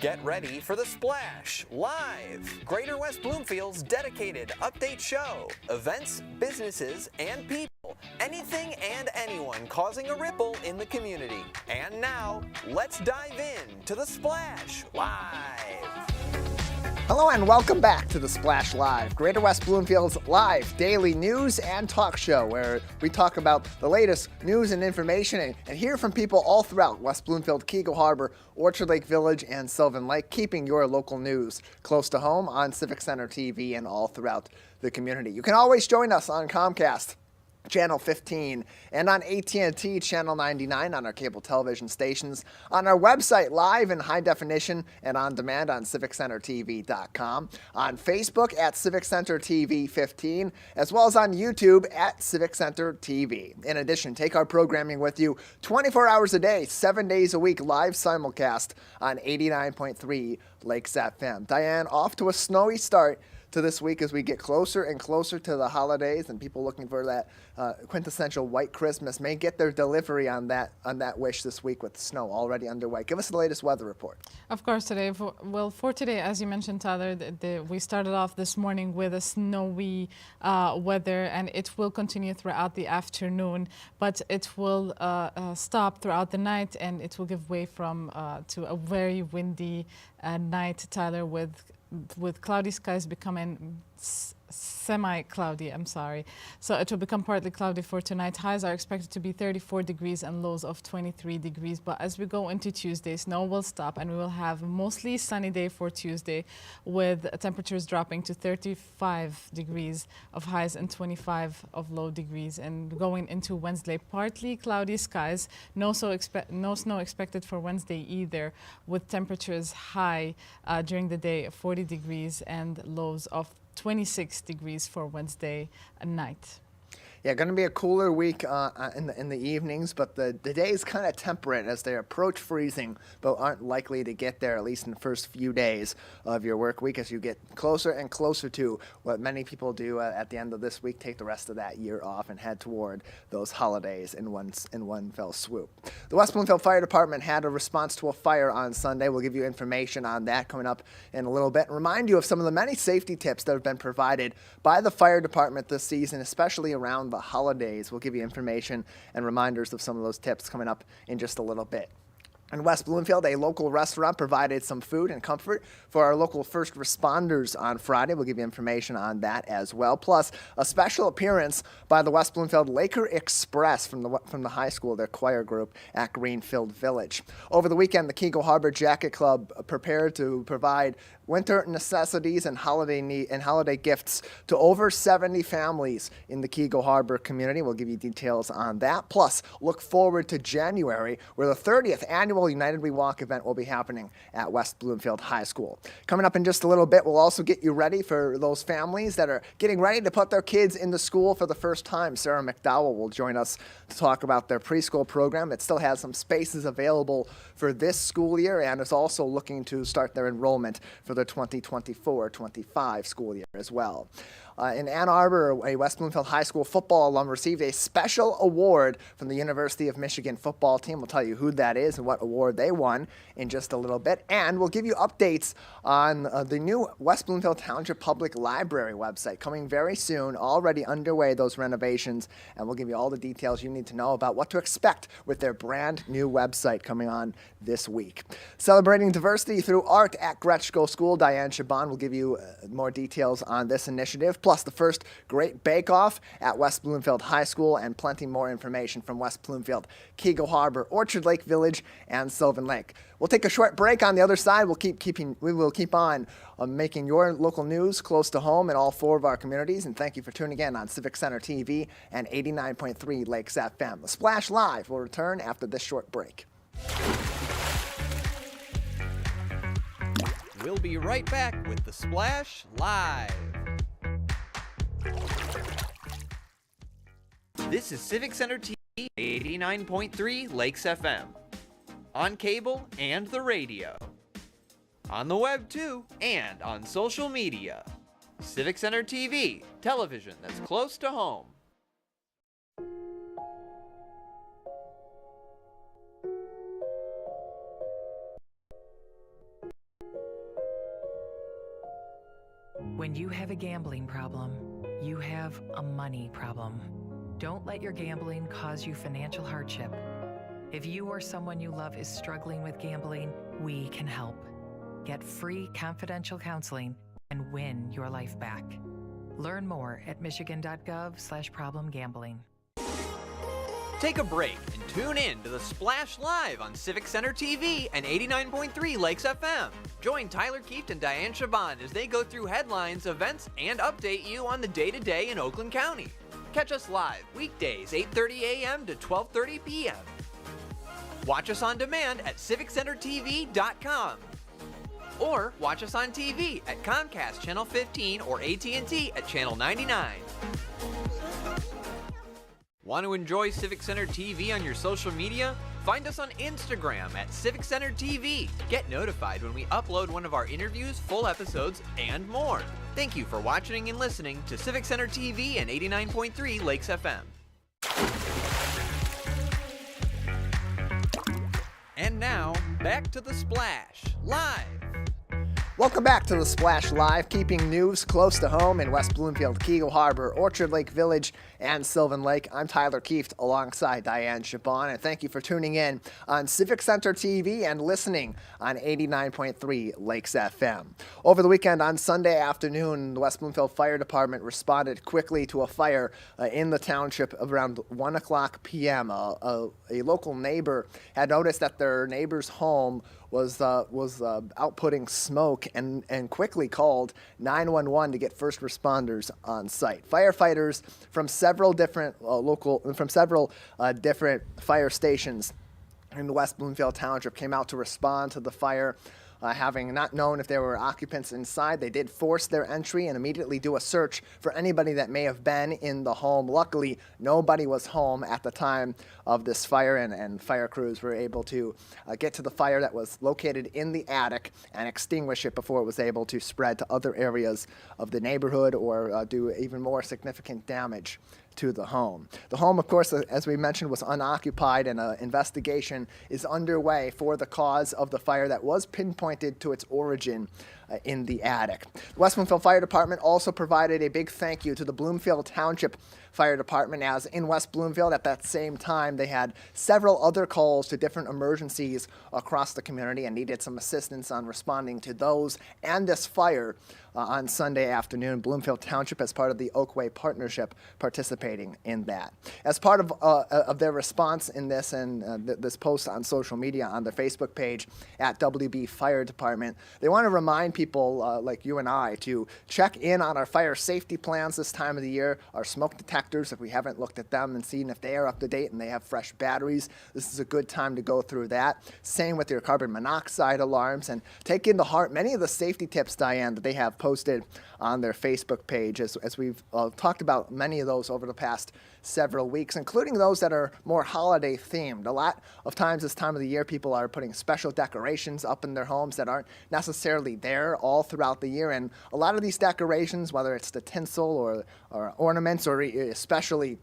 Get ready for The Splash Live, Greater West Bloomfield's dedicated update show. Events, businesses, and people. Anything and anyone causing a ripple in the community. And now, let's dive in to The Splash Live. Hello and welcome back to The Splash Live, Greater West Bloomfield's live daily news and talk show where we talk about the latest news and information and hear from people all throughout West Bloomfield, Keego Harbor, Orchard Lake Village, and Sylvan Lake, keeping your local news close to home on Civic Center TV and all throughout the community. You can always join us on Comcast Channel 15, and on AT&T Channel 99 on our cable television stations, on our website live in high definition and on demand on CivicCenterTV.com, on Facebook at Civic Center TV 15, as well as on YouTube at Civic Center TV. In addition, take our programming with you 24 hours a day, 7 days a week, live simulcast on 89.3 Lakes FM. Dayan, off to a snowy start to this week as we get closer and closer to the holidays, and people looking for that quintessential white Christmas may get their delivery on that wish this week with snow already underway. Give us the latest weather report. Of course, today, for today, as you mentioned, Tyler, we started off this morning with a snowy weather, and it will continue throughout the afternoon, but it will stop throughout the night, and it will give way to a very windy night, Tyler, with cloudy skies becoming semi-cloudy, So it will become partly cloudy for tonight. Highs are expected to be 34 degrees and lows of 23 degrees. But as we go into Tuesday, snow will stop and we will have a mostly sunny day for Tuesday with temperatures dropping to 35 degrees of highs and 25 of low degrees. And going into Wednesday, partly cloudy skies. No snow expected for Wednesday either, with temperatures high during the day, 40 degrees and lows of 26 degrees for Wednesday night. Yeah, going to be a cooler week in the evenings, but the days kind of temperate as they approach freezing, but aren't likely to get there, at least in the first few days of your work week, as you get closer and closer to what many people do at the end of this week, take the rest of that year off and head toward those holidays in one fell swoop. The West Bloomfield Fire Department had a response to a fire on Sunday. We'll give you information on that coming up in a little bit and remind you of some of the many safety tips that have been provided by the fire department this season, especially around the holidays. We'll give you information and reminders of some of those tips coming up in just a little bit. In West Bloomfield, a local restaurant provided some food and comfort for our local first responders on Friday. We'll give you information on that as well. Plus, a special appearance by the West Bloomfield Laker Express from the high school, their choir group at Greenfield Village. Over the weekend, the Keego Harbor Jacket Club prepared to provide winter necessities and holiday gifts to over 70 families in the Keego Harbor community. We'll give you details on that. Plus, look forward to January, where the 30th annual United We Walk event will be happening at West Bloomfield High School. Coming up in just a little bit, we'll also get you ready for those families that are getting ready to put their kids into school for the first time. Sarah McDowell will join us to talk about their preschool program. It still has some spaces available for this school year and is also looking to start their enrollment for the 2024-25 school year as well. In Ann Arbor, a West Bloomfield High School football alum received a special award from the University of Michigan football team. We'll tell you who that is and what award they won in just a little bit. And we'll give you updates on the new West Bloomfield Township Public Library website coming very soon, already underway, those renovations. And we'll give you all the details you need to know about what to expect with their brand new website coming on this week. Celebrating diversity through art at Gretschko School, Dayan Chaaban will give you more details on this initiative, plus the first Great Bake-Off at West Bloomfield High School, and plenty more information from West Bloomfield, Keego Harbor, Orchard Lake Village, and Sylvan Lake. We'll take a short break. On the other side, we will keep on making your local news close to home in all four of our communities. And thank you for tuning in on Civic Center TV and 89.3 Lakes FM. The Splash Live will return after this short break. We'll be right back with The Splash Live. This is Civic Center TV 89.3 Lakes FM. On cable and the radio. On the web too, and on social media. Civic Center TV, television that's close to home. When you have a gambling problem, you have a money problem. Don't let your gambling cause you financial hardship. If you or someone you love is struggling with gambling, we can help. Get free confidential counseling and win your life back. Learn more at michigan.gov/problemgambling. Take a break and tune in to the Splash Live on Civic Center TV and 89.3 Lakes FM. Join Tyler Kieft and Dayan Chaaban as they go through headlines, events, and update you on the day-to-day in Oakland County. Catch us live weekdays 8:30 a.m. to 12:30 p.m. Watch us on demand at civiccentertv.com. Or watch us on TV at Comcast Channel 15 or AT&T at Channel 99. Want to enjoy Civic Center TV on your social media? Find us on Instagram at Civic Center TV. Get notified when we upload one of our interviews, full episodes, and more. Thank you for watching and listening to Civic Center TV and 89.3 Lakes FM. And now, back to the Splash, live. Welcome back to the Splash Live, keeping news close to home in West Bloomfield, Keego Harbor, Orchard Lake Village, and Sylvan Lake. I'm Tyler Kieft alongside Dayan Chaaban, and thank you for tuning in on Civic Center TV and listening on 89.3 Lakes FM. Over the weekend on Sunday afternoon, the West Bloomfield Fire Department responded quickly to a fire in the township around 1 o'clock p.m. A local neighbor had noticed that their neighbor's home was outputting smoke and quickly called 911 to get first responders on site. Firefighters from several different different fire stations in the West Bloomfield Township came out to respond to the fire. Having not known if there were occupants inside, they did force their entry and immediately do a search for anybody that may have been in the home. Luckily, nobody was home at the time of this fire, and fire crews were able to get to the fire that was located in the attic and extinguish it before it was able to spread to other areas of the neighborhood or do even more significant damage to the home. The home, of course, as we mentioned, was unoccupied, and an investigation is underway for the cause of the fire that was pinpointed to its origin in the attic. The West Bloomfield Fire Department also provided a big thank you to the Bloomfield Township Fire Department, as in West Bloomfield at that same time they had several other calls to different emergencies across the community and needed some assistance on responding to those and this fire on Sunday afternoon. Bloomfield Township, as part of the Oakway Partnership, participating in that. As part of their response in this and this post on social media on their Facebook page at WB Fire Department, they want to remind people like you and I to check in on our fire safety plans this time of the year, our smoke detectors, if we haven't looked at them and seen if they are up to date and they have fresh batteries. This is a good time to go through that. Same with your carbon monoxide alarms, and take into heart many of the safety tips, Dayan, that they have posted on their Facebook page, as we've talked about many of those over the past several weeks, including those that are more holiday themed. A lot of times this time of the year, people are putting special decorations up in their homes that aren't necessarily there all throughout the year, and a lot of these decorations, whether it's the tinsel or ornaments or especially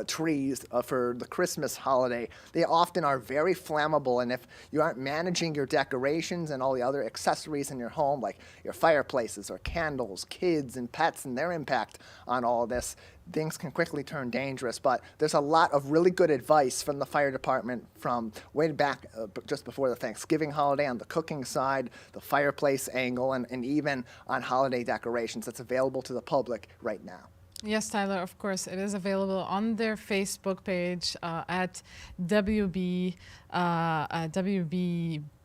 trees for the Christmas holiday, they often are very flammable, and if you aren't managing your decorations and all the other accessories in your home, like your fireplaces or candles, kids and pets and their impact on all of this, things can quickly turn dangerous. But there's a lot of really good advice from the fire department from way back just before the Thanksgiving holiday on the cooking side, the fireplace angle, and even on holiday decorations that's available to the public right now. Yes, Tyler, of course. It is available on their Facebook page at WB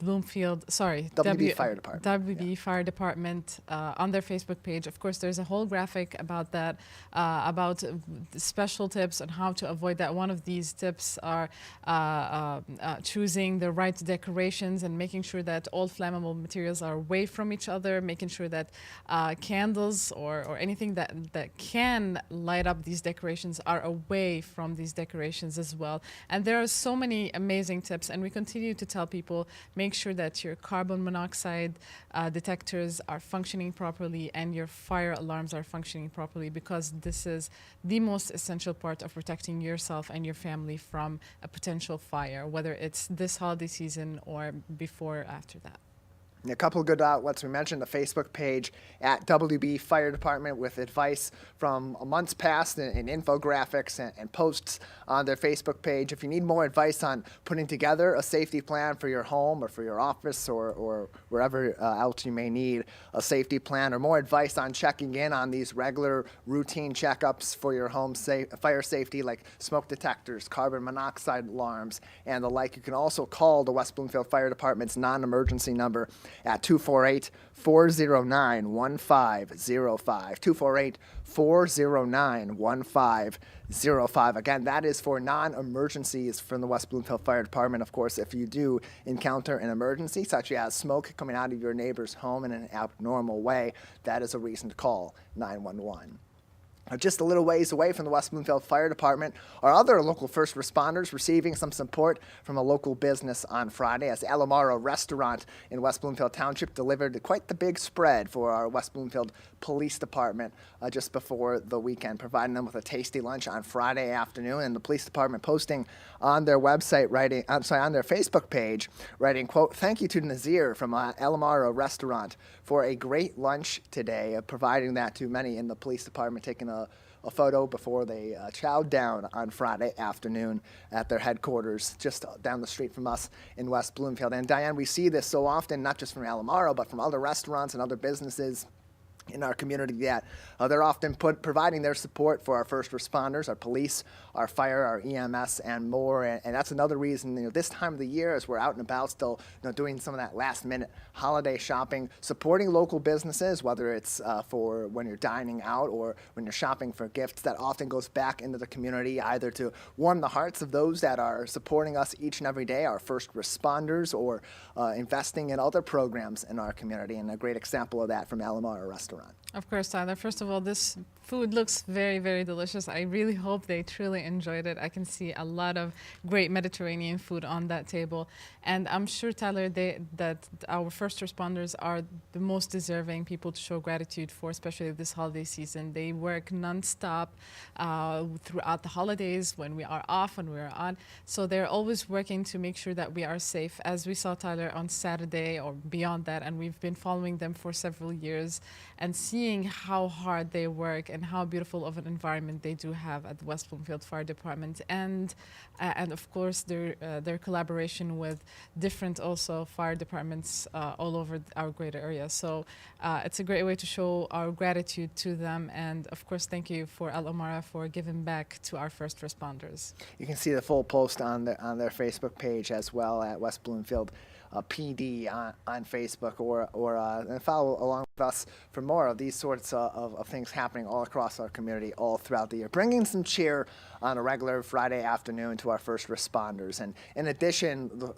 Bloomfield, WB Fire Department. WB Fire Department on their Facebook page. Of course, there's a whole graphic about that, about special tips on how to avoid that. One of these tips are choosing the right decorations and making sure that all flammable materials are away from each other, making sure that candles or anything that can light up these decorations are away from these decorations as well. And there are so many amazing tips, and we continue to tell people, make sure that your carbon monoxide detectors are functioning properly and your fire alarms are functioning properly, because this is the most essential part of protecting yourself and your family from a potential fire, whether it's this holiday season or before or after that. A couple of good outlets. We mentioned the Facebook page at WB Fire Department with advice from months past and infographics and posts on their Facebook page. If you need more advice on putting together a safety plan for your home or for your office or wherever else you may need a safety plan, or more advice on checking in on these regular routine checkups for your home fire safety, like smoke detectors, carbon monoxide alarms, and the like, you can also call the West Bloomfield Fire Department's non-emergency number at 248-409-1505, 248-409-1505. Again, that is for non-emergencies from the West Bloomfield Fire Department. Of course, if you do encounter an emergency, such as smoke coming out of your neighbor's home in an abnormal way, that is a reason to call 911. Just a little ways away from the West Bloomfield Fire Department are other local first responders receiving some support from a local business on Friday, as Alamaro Restaurant in West Bloomfield Township delivered quite the big spread for our West Bloomfield Police Department just before the weekend, providing them with a tasty lunch on Friday afternoon. And the police department posting on their website, on their Facebook page, writing, quote, "Thank you to Nazir from Alamaro Restaurant for a great lunch today," providing that to many in the police department, taking a photo before they chowed down on Friday afternoon at their headquarters just down the street from us in West Bloomfield. And Diane, we see this so often, not just from Alamaro, but from other restaurants and other businesses in our community, that they're often providing their support for our first responders, our police, our fire, our EMS, and more. And that's another reason, this time of the year, as we're out and about still, doing some of that last-minute holiday shopping, supporting local businesses, whether it's for when you're dining out or when you're shopping for gifts, that often goes back into the community, either to warm the hearts of those that are supporting us each and every day, our first responders, or investing in other programs in our community. And a great example of that from Alamaro Restaurant. Of course, Tyler. First of all, this food looks very, very delicious. I really hope they truly enjoyed it. I can see a lot of great Mediterranean food on that table. And I'm sure, Tyler, that our first responders are the most deserving people to show gratitude for, especially this holiday season. They work nonstop throughout the holidays, when we are off, when we are on. So they're always working to make sure that we are safe, as we saw, Tyler, on Saturday or beyond that. And we've been following them for several years and seeing how hard they work and how beautiful of an environment they do have at the West Bloomfield Fire Department, and of course their collaboration with different also fire departments all over our greater area. So it's a great way to show our gratitude to them, and of course thank you for Alamara for giving back to our first responders. You can see the full post on their Facebook page as well at West Bloomfield PD on Facebook, or follow along with us for more of these sorts of things happening all across our community all throughout the year, bringing some cheer on a regular Friday afternoon to our first responders. And in addition,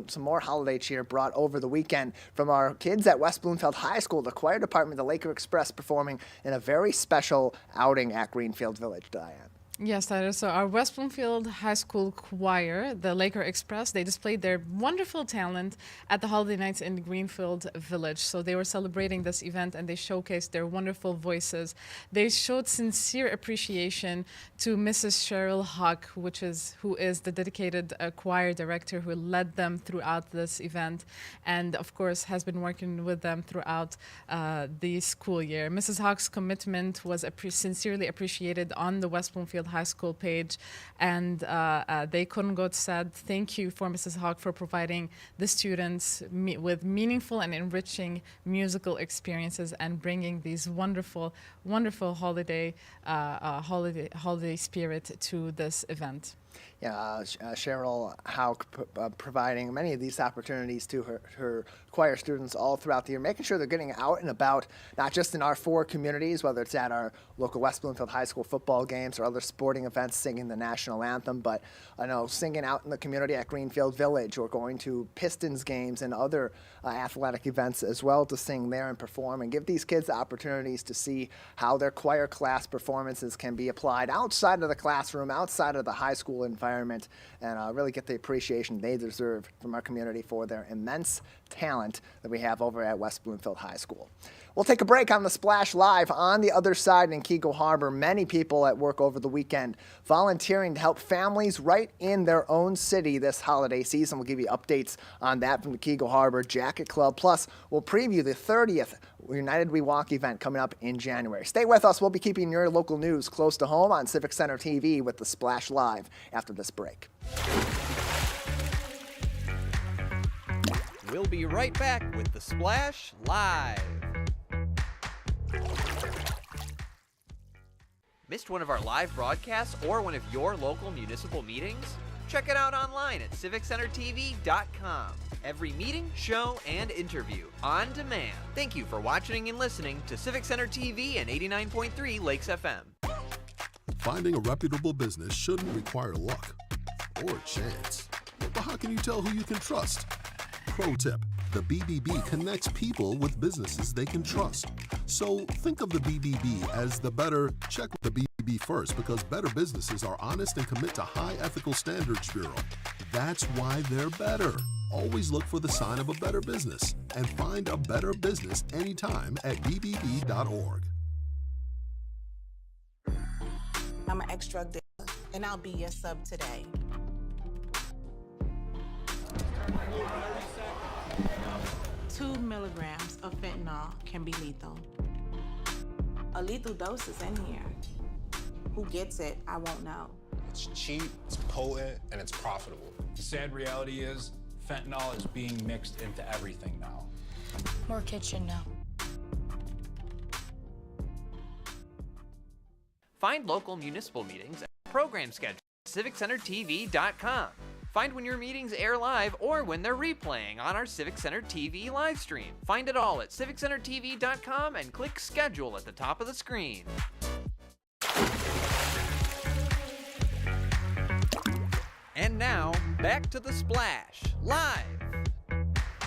some more holiday cheer brought over the weekend from our kids at West Bloomfield High School, the choir department, the Laker Express, performing in a very special outing at Greenfield Village, Diane. Yes, Tyler. So our West Bloomfield High School choir, the Laker Express, they displayed their wonderful talent at the holiday nights in Greenfield Village. So they were celebrating this event and they showcased their wonderful voices. They showed sincere appreciation to Mrs. Cheryl Huck, who is the dedicated choir director who led them throughout this event, and of course has been working with them throughout the school year. Mrs. Huck's commitment was sincerely appreciated on the West Bloomfield High School page, and they couldn't go said thank you for Mrs. Hawk for providing the students with meaningful and enriching musical experiences and bringing these wonderful holiday spirit to this event. Yeah, Cheryl Hauk providing many of these opportunities to her choir students all throughout the year, making sure they're getting out and about, not just in our four communities, whether it's at our local West Bloomfield High School football games or other sporting events, singing the national anthem, but singing out in the community at Greenfield Village, or going to Pistons games and other athletic events as well to sing there and perform, and give these kids the opportunities to see how their choir class performances can be applied outside of the classroom, outside of the high school environment, and really get the appreciation they deserve from our community for their immense talent that we have over at West Bloomfield High School. We'll take a break on the Splash Live. On the other side in Keego Harbor, many people at work over the weekend volunteering to help families right in their own city this holiday season. We'll give you updates on that from the Keego Harbor Jacket Club. Plus, we'll preview the 30th United We Walk event coming up in January. Stay with us. We'll be keeping your local news close to home on Civic Center TV with the Splash Live after this break. We'll be right back with the Splash Live. Missed one of our live broadcasts or one of your local municipal meetings? Check it out online at civiccentertv.com. Every meeting, show, and interview on demand. Thank you for watching and listening to Civic Center TV and 89.3 Lakes FM. Finding a reputable business shouldn't require luck or chance. But how can you tell who you can trust? Pro tip: the BBB connects people with businesses they can trust. So think of the BBB as the better. Check the BBB first, because better businesses are honest and commit to high ethical standards bureau. That's why they're better. Always look for the sign of a better business and find a better business anytime at bbb.org. I'm an ex-drug dealer, and I'll be your sub today. Two milligrams of fentanyl can be lethal. A lethal dose is in here. Who gets it, I won't know. It's cheap, it's potent, and it's profitable. The sad reality is, fentanyl is being mixed into everything now. More kids should know. Find local municipal meetings and program schedule at civiccentertv.com. Find when your meetings air live or when they're replaying on our Civic Center TV live stream. Find it all at civiccentertv.com and click schedule at the top of the screen. And now, back to the Splash Live.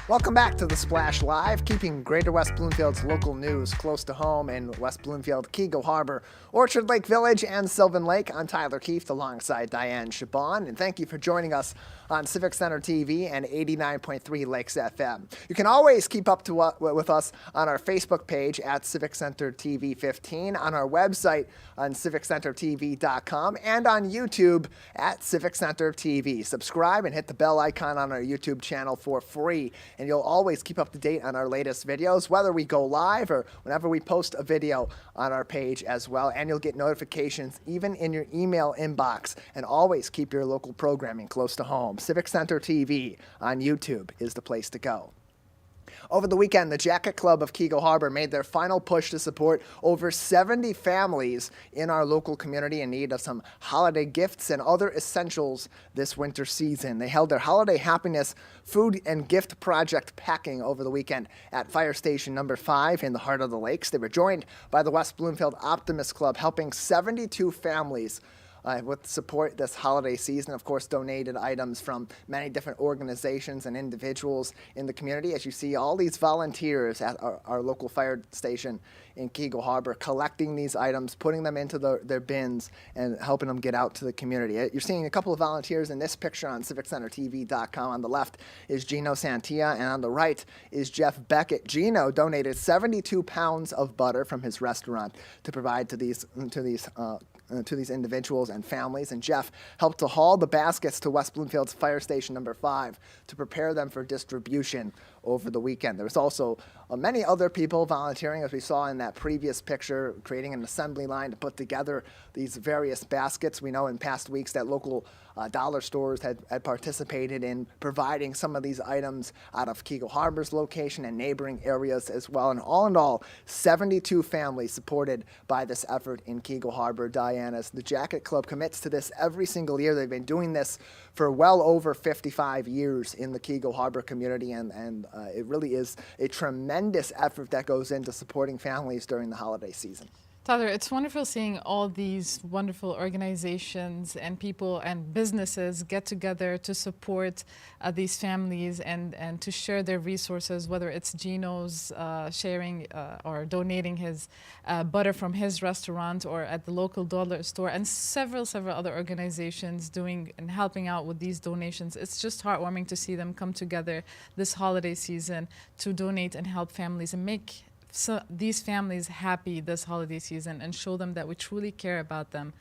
Welcome back to the Splash Live, keeping Greater West Bloomfield's local news close to home in West Bloomfield, Keego Harbor, Orchard Lake Village, and Sylvan Lake. I'm Tyler Kieft alongside Dayan Chaaban, and thank you for joining us on Civic Center TV and 89.3 Lakes FM. You can always keep up to with us on our Facebook page at Civic Center TV 15, on our website on civiccentertv.com, and on YouTube at Civic Center TV. Subscribe and hit the bell icon on our YouTube channel for free, and you'll always keep up to date on our latest videos, whether we go live or whenever we post a video on our page as well. And you'll get notifications even in your email inbox. And always keep your local programming close to home. Civic Center TV on YouTube is the place to go. Over the weekend, the Jacket Club of Keego Harbor made their final push to support over 70 families in our local community in need of some holiday gifts and other essentials this winter season. They held their Holiday Happiness Food and Gift Project packing over the weekend at Fire Station number 5 in the heart of the lakes. They were joined by the West Bloomfield Optimist Club, helping 72 families with support this holiday season. Of course, donated items from many different organizations and individuals in the community. As you see, all these volunteers at our local fire station in Keego Harbor collecting these items, putting them into their bins, and helping them get out to the community. You're seeing a couple of volunteers in this picture on civiccentertv.com. On the left is Gino Santia, and on the right is Jeff Beckett. Gino donated 72 pounds of butter from his restaurant to provide to these individuals and families, and Jeff helped to haul the baskets to West Bloomfield's Fire Station number 5 to prepare them for distribution over the weekend. There was also many other people volunteering, as we saw in that previous picture, creating an assembly line to put together these various baskets. We know in past weeks that local dollar stores had participated in providing some of these items out of Keego Harbor's location and neighboring areas as well. And all in all, 72 families supported by this effort in Keego Harbor. Diana's the Jacket Club commits to this every single year. They've been doing this for well over 55 years in the Keego Harbor community, and it really is a tremendous effort that goes into supporting families during the holiday season. Tyler, it's wonderful seeing all these wonderful organizations and people and businesses get together to support these families and to share their resources, whether it's Gino's sharing or donating his butter from his restaurant, or at the local dollar store, and several other organizations doing and helping out with these donations. It's just heartwarming to see them come together this holiday season to donate and help families and make these families happy this holiday season and show them that we truly care about them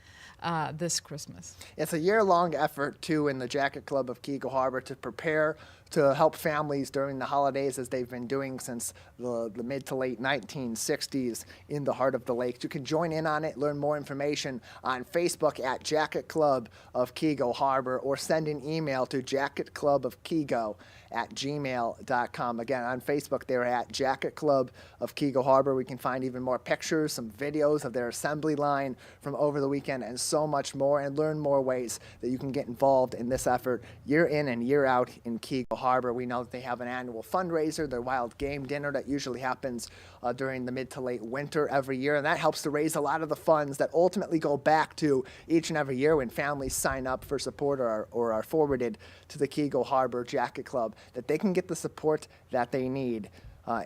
this Christmas. It's a year-long effort, too, in the Jacket Club of Keego Harbor to prepare to help families during the holidays, as they've been doing since the mid to late 1960s in the heart of the lake. You can join in on it, learn more information on Facebook at Jacket Club of Keego Harbor, or send an email to jacketclubofkeego@gmail.com. Again, on Facebook, they're at Jacket Club of Keego Harbor. We can find even more pictures, some videos of their assembly line from over the weekend, and so much more, and learn more ways that you can get involved in this effort year in and year out in Keego Harbor. We know that they have an annual fundraiser, their wild game dinner that usually happens during the mid to late winter every year, and that helps to raise a lot of the funds that ultimately go back to each and every year when families sign up for support or are forwarded to the Keego Harbor Jacket Club, that they can get the support that they need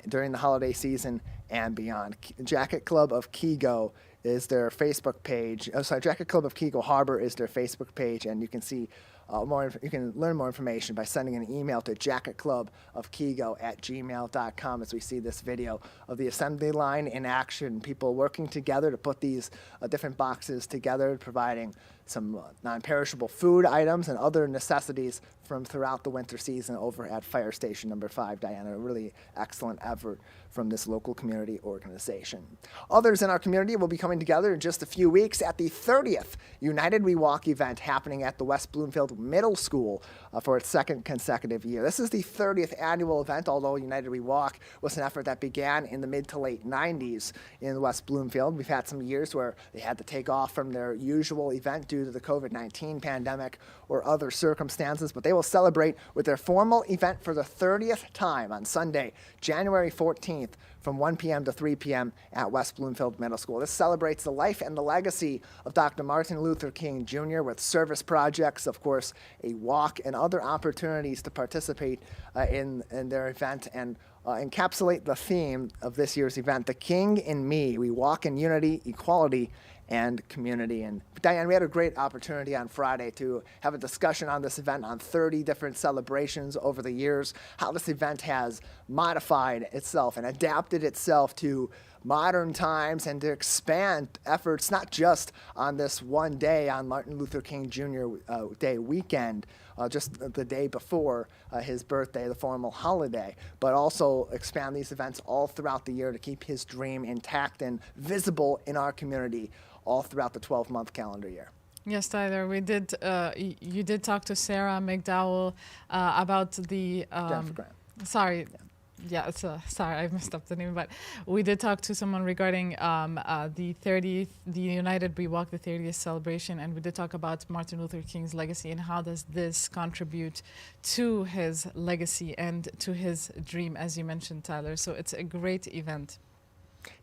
during the holiday season and beyond. Jacket Club of Keego is their Facebook page. Jacket Club of Keego Harbor is their Facebook page, and you can see you can learn more information by sending an email to jacketclubofkeego@gmail.com, as we see this video of the assembly line in action, people working together to put these different boxes together, providing some non-perishable food items and other necessities from throughout the winter season over at Fire Station number 5, Diana. A really excellent effort from this local community organization. Others in our community will be coming together in just a few weeks at the 30th United We Walk event happening at the West Bloomfield Middle School for its second consecutive year. This is the 30th annual event, although United We Walk was an effort that began in the mid to late 90s in West Bloomfield. We've had some years where they had to take off from their usual event due to the COVID-19 pandemic or other circumstances, but they will celebrate with their formal event for the 30th time on Sunday, January 14th, from 1 p.m. to 3 p.m. at West Bloomfield Middle School. This celebrates the life and the legacy of Dr. Martin Luther King Jr. with service projects, of course, a walk, and other opportunities to participate in their event, and encapsulate the theme of this year's event, The King in Me. We walk in unity, equality, and community. And Diane, we had a great opportunity on Friday to have a discussion on this event, on 30 different celebrations over the years, how this event has modified itself and adapted itself to modern times, and to expand efforts not just on this one day, on Martin Luther King Jr. Day weekend, just the day before his birthday, the formal holiday, but also expand these events all throughout the year to keep his dream intact and visible in our community all throughout the 12-month calendar year. Yes, Tyler, we did. You did talk to Sarah McDowell about the. Jennifer Graham. Sorry. Yeah, sorry, I messed up the name, but we did talk to someone regarding the United We Walk the 30th celebration, and we did talk about Martin Luther King's legacy and how does this contribute to his legacy and to his dream, as you mentioned, Tyler. So it's a great event.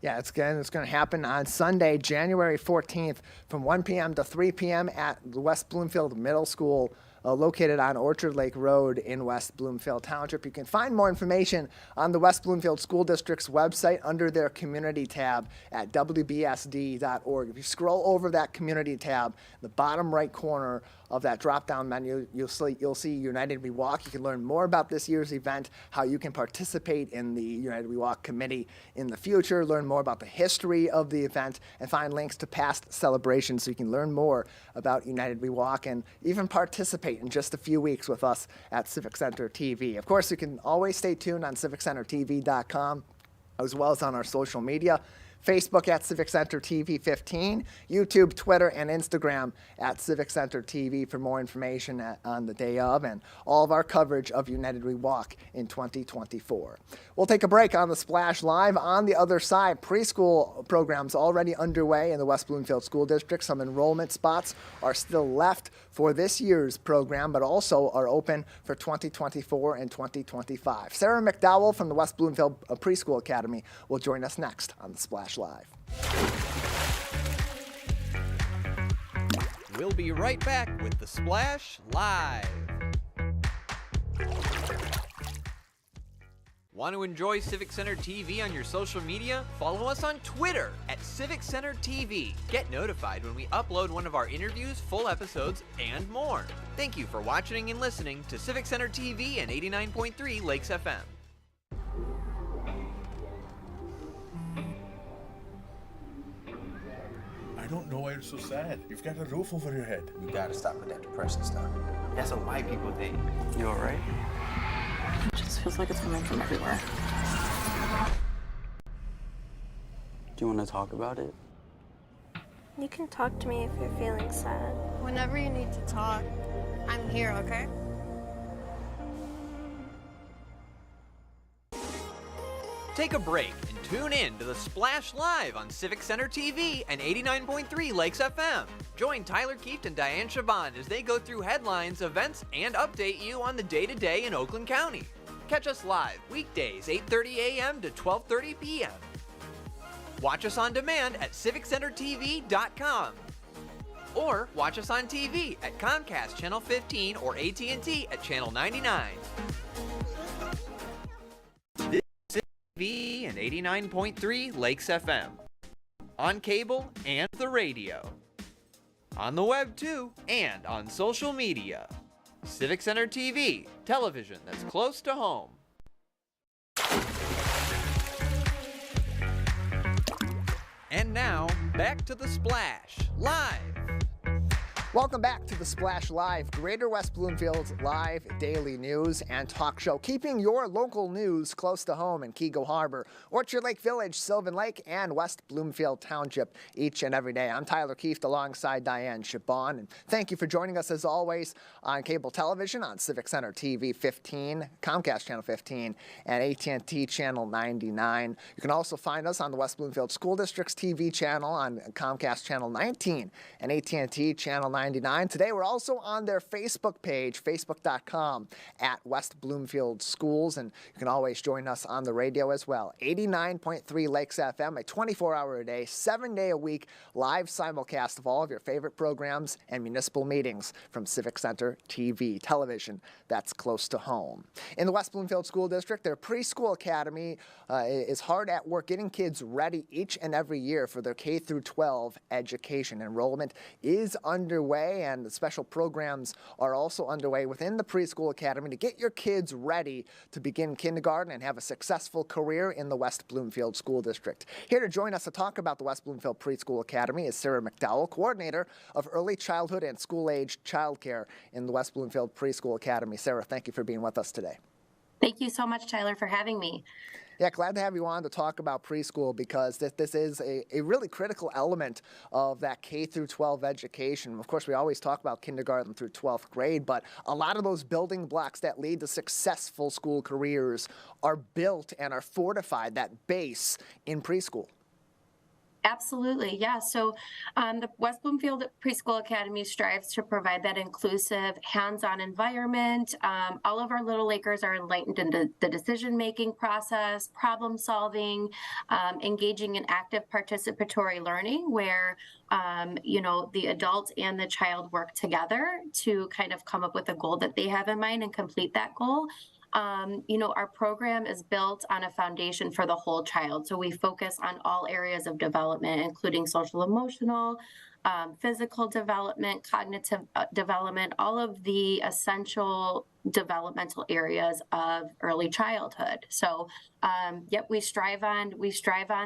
Yeah, it's going to happen on Sunday, January 14th, from 1 p.m. to 3 p.m. at the West Bloomfield Middle School, located on Orchard Lake Road in West Bloomfield Township. You can find more information on the West Bloomfield School District's website under their community tab at wbsd.org. If you scroll over that community tab, the bottom right corner of that drop-down menu, you'll see United We Walk. You can learn more about this year's event, how you can participate in the United We Walk committee in the future, learn more about the history of the event, and find links to past celebrations so you can learn more about United We Walk and even participate in just a few weeks with us at Civic Center TV. Of course, you can always stay tuned on civiccentertv.com, as well as on our social media. Facebook at Civic Center TV 15, YouTube, Twitter, and Instagram at Civic Center TV for more information on the day of and all of our coverage of United We Walk in 2024. We'll take a break on the Splash Live. On the other side, preschool programs already underway in the West Bloomfield School District. Some enrollment spots are still left for this year's program, but also are open for 2024 and 2025. Sarah McDowell from the West Bloomfield Preschool Academy will join us next on the Splash Live. We'll be right back with the Splash Live. Want to enjoy Civic Center TV on your social media? Follow us on Twitter at Civic Center TV. Get notified when we upload one of our interviews, full episodes, and more. Thank you for watching and listening to Civic Center TV and 89.3 Lakes FM. don't know why you're so sad. You've got a roof over your head. You gotta stop with that depression stuff. That's what white people think. You all right? It just feels like it's coming from everywhere. Do you want to talk about it? You can talk to me if you're feeling sad. Whenever you need to talk, I'm here, okay? Take a break and tune in to the Splash Live on Civic Center TV and 89.3 Lakes FM. Join Tyler Kieft and Dayan Chaaban as they go through headlines, events, and update you on the day-to-day in Oakland County. Catch us live weekdays 8:30 a.m. to 12:30 p.m. Watch us on demand at civiccentertv.com. Or watch us on TV at Comcast Channel 15 or AT&T at Channel 99. This is TV and 89.3 Lakes FM. On cable and the radio. On the web too, and on social media. Civic Center TV, television that's close to home. And now, back to the Splash, live. Welcome back to the Splash Live, Greater West Bloomfield's live daily news and talk show, keeping your local news close to home in Keego Harbor, Orchard Lake Village, Sylvan Lake, and West Bloomfield Township each and every day. I'm Tyler Kieft alongside Dayan Chaaban, and thank you for joining us as always on cable television on Civic Center TV 15, Comcast Channel 15, and AT&T Channel 99. You can also find us on the West Bloomfield School District's TV channel on Comcast Channel 19 and AT&T Channel 99. Today we're also on their Facebook page, facebook.com at West Bloomfield Schools, and you can always join us on the radio as well. 89.3 Lakes FM, a 24-hour-a-day, 7-day-a-week live simulcast of all of your favorite programs and municipal meetings from Civic Center TV, television that's close to home. In the West Bloomfield School District, their preschool academy is hard at work getting kids ready each and every year for their K-12 education. Enrollment is underway, and the special programs are also underway within the preschool academy to get your kids ready to begin kindergarten and have a successful career in the West Bloomfield School District. Here to join us to talk about the West Bloomfield Preschool Academy is Sarah McDowell, coordinator of early childhood and school-age childcare in the West Bloomfield Preschool Academy. Sarah, thank you for being with us today. Thank you so much, Tyler, for having me. Yeah, glad to have you on to talk about preschool because this is a really critical element of that K-12 education. Of course, we always talk about kindergarten through 12th grade, but a lot of those building blocks that lead to successful school careers are built and are fortified, that base in preschool. Absolutely, yeah. So the West Bloomfield Preschool Academy strives to provide that inclusive, hands-on environment. All of our little Lakers are enlightened in the decision-making process, problem-solving, engaging in active participatory learning where the adult and the child work together to kind of come up with a goal that they have in mind and complete that goal. Our program is built on a foundation for the whole child. So we focus on all areas of development, including social, emotional, physical development, cognitive development, all of the essential developmental areas of early childhood. So, we strive on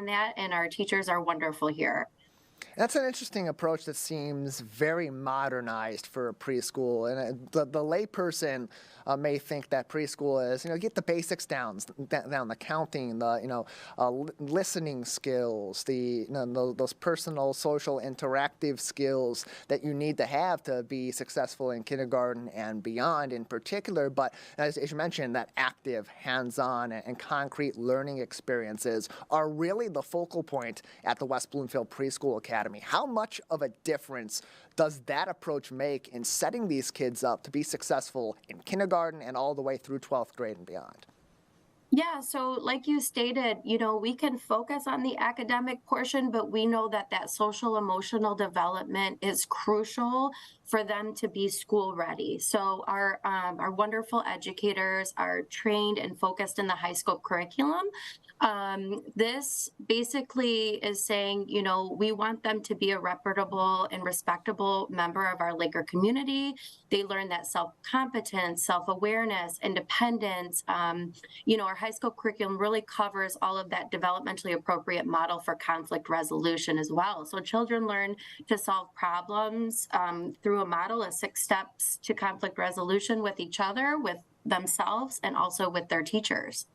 that, and our teachers are wonderful here. That's an interesting approach that seems very modernized for a preschool. And the layperson may think that preschool is, get the basics down, the counting, listening skills, those personal, social, interactive skills that you need to have to be successful in kindergarten and beyond in particular. But as you mentioned, that active, hands-on, and concrete learning experiences are really the focal point at the West Bloomfield Preschool Academy. How much of a difference does that approach make in setting these kids up to be successful in kindergarten and all the way through 12th grade and beyond? Yeah, so like you stated, we can focus on the academic portion, but we know that social emotional development is crucial for them to be school ready. So our wonderful educators are trained and focused in the high scope curriculum. This basically is saying, you know, we want them to be a reputable and respectable member of our Laker community. They learn that self-competence, self-awareness, independence. You know, our high school curriculum really covers all of that developmentally appropriate model for conflict resolution as well. So children learn to solve problems through a model of 6 steps to conflict resolution with each other, with themselves, and also with their teachers.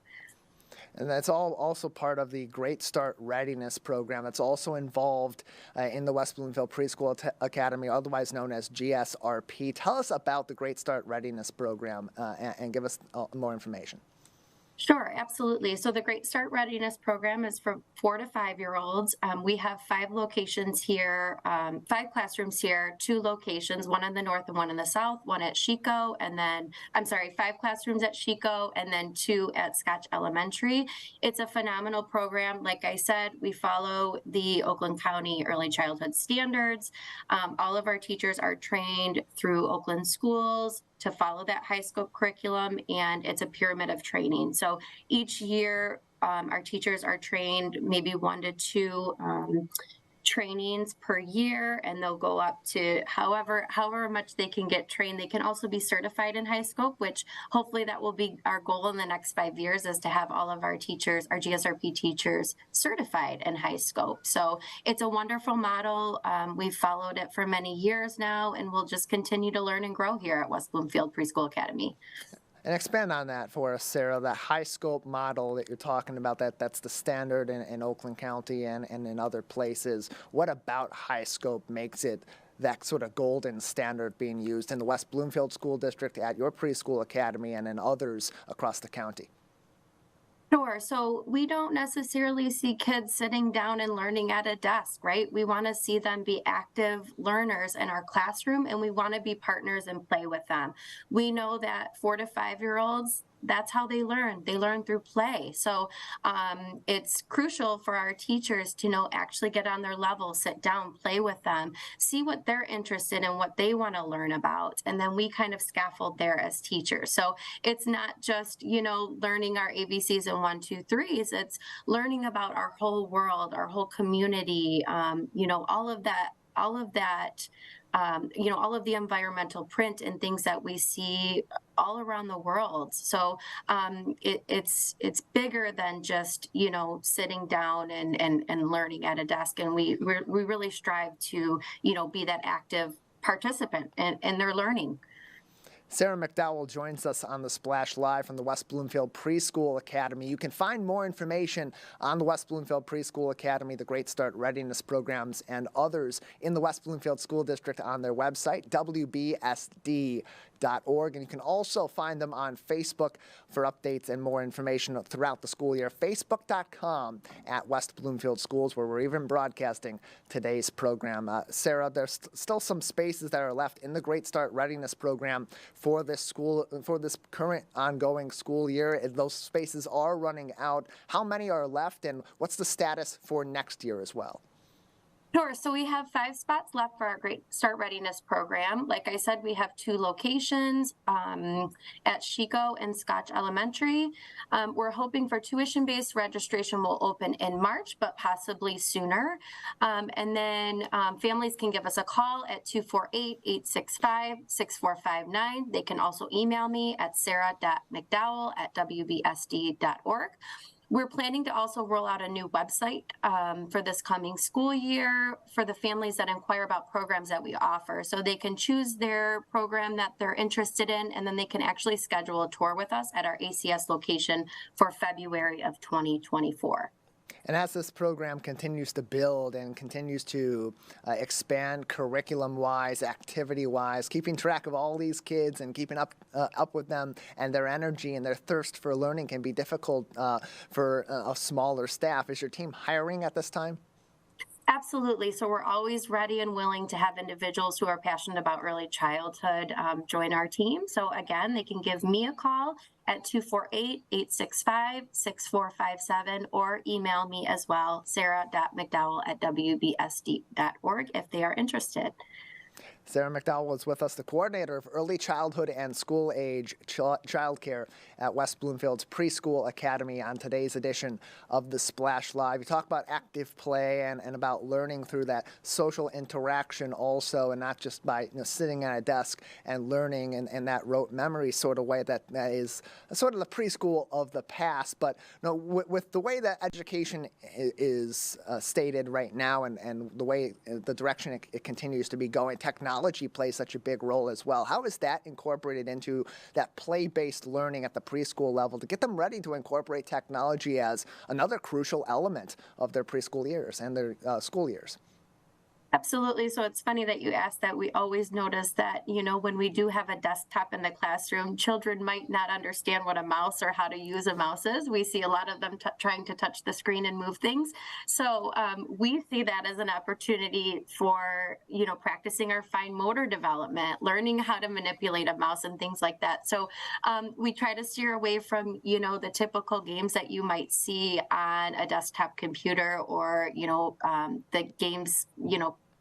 And that's all also part of the Great Start Readiness Program. It's also involved in the West Bloomfield Preschool Academy, otherwise known as GSRP. Tell us about the Great Start Readiness Program and give us more information. Sure, absolutely. So the Great Start Readiness Program is for 4 to 5-year-olds. We have 5 locations here, 5 classrooms here, 2 locations, one in the north and one in the south, one at Keego, and then, 5 classrooms at Keego, and then 2 at Scotch Elementary. It's a phenomenal program. Like I said, we follow the Oakland County Early Childhood Standards. All of our teachers are trained through Oakland schools to follow that high scope curriculum, and it's a pyramid of training. So each year, our teachers are trained maybe 1 to 2 trainings per year, and they'll go up to however much they can get trained. They can also be certified in high scope, which hopefully that will be our goal in the next 5 years, is to have all of our teachers, our GSRP teachers, certified in high scope. So it's a wonderful model. We've followed it for many years now, and we'll just continue to learn and grow here at West Bloomfield Preschool Academy. And expand on that for us, Sarah, that high scope model that you're talking about, that's the standard in Oakland County and in other places. What about high scope makes it that sort of golden standard being used in the West Bloomfield School District, at your preschool academy, and in others across the county? Sure. So we don't necessarily see kids sitting down and learning at a desk, right? We want to see them be active learners in our classroom, and we want to be partners and play with them. We know that 4 to 5-year-olds, that's how they learn. They learn through play. So it's crucial for our teachers to actually get on their level, sit down, play with them, see what they're interested in, what they want to learn about. And then we kind of scaffold there as teachers. So it's not just, learning our ABCs and 1, 2, 3s. It's learning about our whole world, our whole community, all of that, all of the environmental print and things that we see all around the world. So it's bigger than just, sitting down and learning at a desk. And we really strive to, be that active participant in their learning. Sarah McDowell joins us on the Splash Live from the West Bloomfield Preschool Academy. You can find more information on the West Bloomfield Preschool Academy, the Great Start Readiness Programs, and others in the West Bloomfield School District on their website, wbsd.org. And you can also find them on Facebook for updates and more information throughout the school year. Facebook.com at West Bloomfield Schools, where we're even broadcasting today's program. Sarah, there's still some spaces that are left in the Great Start Readiness Program for this current ongoing school year. Those spaces are running out. How many are left, and what's the status for next year as well? Sure. So we have 5 spots left for our Great Start Readiness Program. Like I said, we have 2 locations at Keego and Scotch Elementary. We're hoping for tuition-based registration will open in March, but possibly sooner. And then families can give us a call at 248-865-6459. They can also email me at sarah.mcdowell@wbsd.org. We're planning to also roll out a new website for this coming school year for the families that inquire about programs that we offer. So they can choose their program that they're interested in, and then they can actually schedule a tour with us at our ACS location for February of 2024. And as this program continues to build and continues to expand curriculum-wise, activity-wise, keeping track of all these kids and keeping up with them and their energy and their thirst for learning can be difficult for a smaller staff. Is your team hiring at this time? Absolutely. So we're always ready and willing to have individuals who are passionate about early childhood join our team. So again, they can give me a call at 248-865-6457 or email me as well, sarah.mcdowell@wbsd.org if they are interested. Sarah McDowell was with us, the coordinator of early childhood and school-age childcare at West Bloomfield's Preschool Academy on today's edition of The Splash Live. You talk about active play and about learning through that social interaction also, and not just by sitting at a desk and learning in that rote memory sort of way that is sort of the preschool of the past. But with the way that education is stated right now and the way, the direction it continues to be going, technology plays such a big role as well. How is that incorporated into that play-based learning at the preschool level to get them ready to incorporate technology as another crucial element of their preschool years and their school years? Absolutely. So it's funny that you asked that. We always notice that, when we do have a desktop in the classroom, children might not understand what a mouse or how to use a mouse is. We see a lot of them trying to touch the screen and move things. So we see that as an opportunity for, practicing our fine motor development, learning how to manipulate a mouse and things like that. So we try to steer away from, the typical games that you might see on a desktop computer or, the games,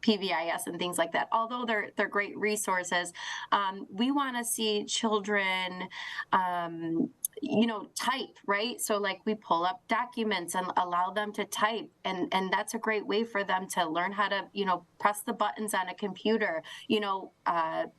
PBIS and things like that. Although they're great resources, we want to see children, type, right? So like we pull up documents and allow them to type, and that's a great way for them to learn how to, press the buttons on a computer.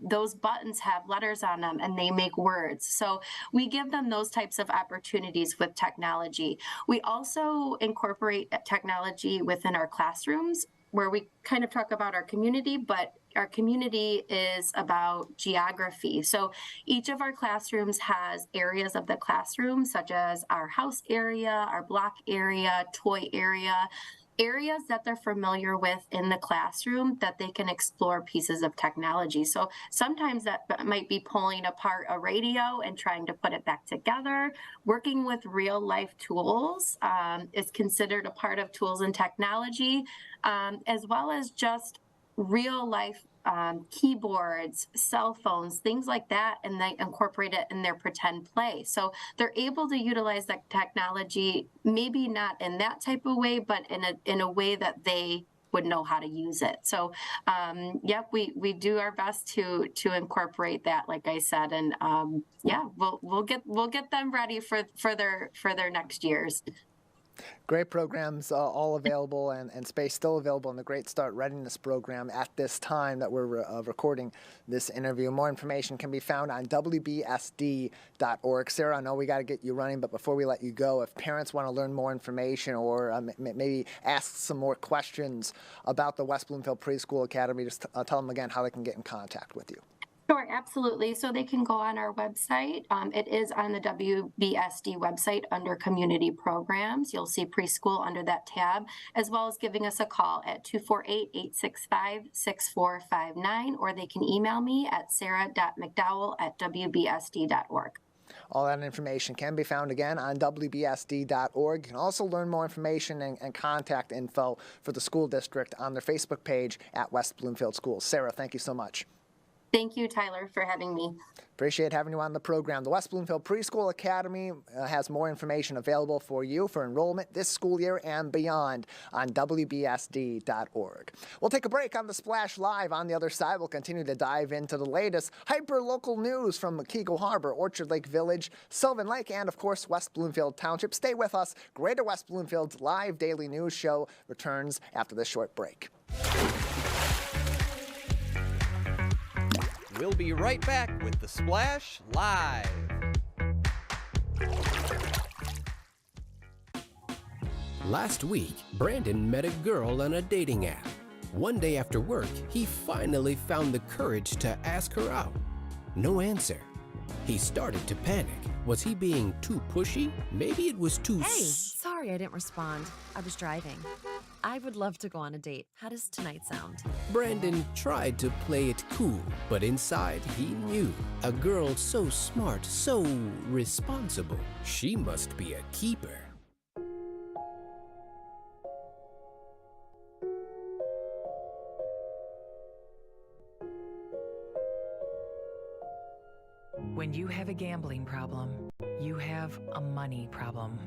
Those buttons have letters on them and they make words. So we give them those types of opportunities with technology. We also incorporate technology within our classrooms, where we kind of talk about our community, but our community is about geography. So each of our classrooms has areas of the classroom, such as our house area, our block area, toy area, areas that they're familiar with in the classroom that they can explore pieces of technology. So sometimes that might be pulling apart a radio and trying to put it back together. Working with real life tools is considered a part of tools and technology, as well as just real life keyboards, cell phones, things like that, and they incorporate it in their pretend play. So they're able to utilize that technology, maybe not in that type of way, but in a way that they would know how to use it. So we do our best to incorporate that, like I said, and we'll get them ready for their next years. Great programs all available and space still available in the Great Start Readiness Program at this time that we're recording this interview. More information can be found on WBSD.org. Sarah, I know we got to get you running, but before we let you go, if parents want to learn more information or maybe ask some more questions about the West Bloomfield Preschool Academy, just tell them again how they can get in contact with you. Sure, absolutely. So they can go on our website. It is on the WBSD website under community programs. You'll see preschool under that tab, as well as giving us a call at 248-865-6459, or they can email me at sarah.mcdowell@wbsd.org. All that information can be found again on WBSD.org. You can also learn more information and contact info for the school district on their Facebook page at West Bloomfield Schools. Sarah, thank you so much. Thank you, Tyler, for having me. Appreciate having you on the program. The West Bloomfield Preschool Academy has more information available for you for enrollment this school year and beyond on WBSD.org. We'll take a break on The Splash Live. On the other side, we'll continue to dive into the latest hyper-local news from Keego Harbor, Orchard Lake Village, Sylvan Lake, and, of course, West Bloomfield Township. Stay with us. Greater West Bloomfield's live daily news show returns after this short break. We'll be right back with The Splash Live. Last week, Brandon met a girl on a dating app. One day after work, he finally found the courage to ask her out. No answer. He started to panic. Was he being too pushy? Maybe it was too... Hey, sorry I didn't respond. I was driving. I would love to go on a date. How does tonight sound? Brandon tried to play it cool, but inside he knew. A girl so smart, so responsible. She must be a keeper. When you have a gambling problem, you have a money problem.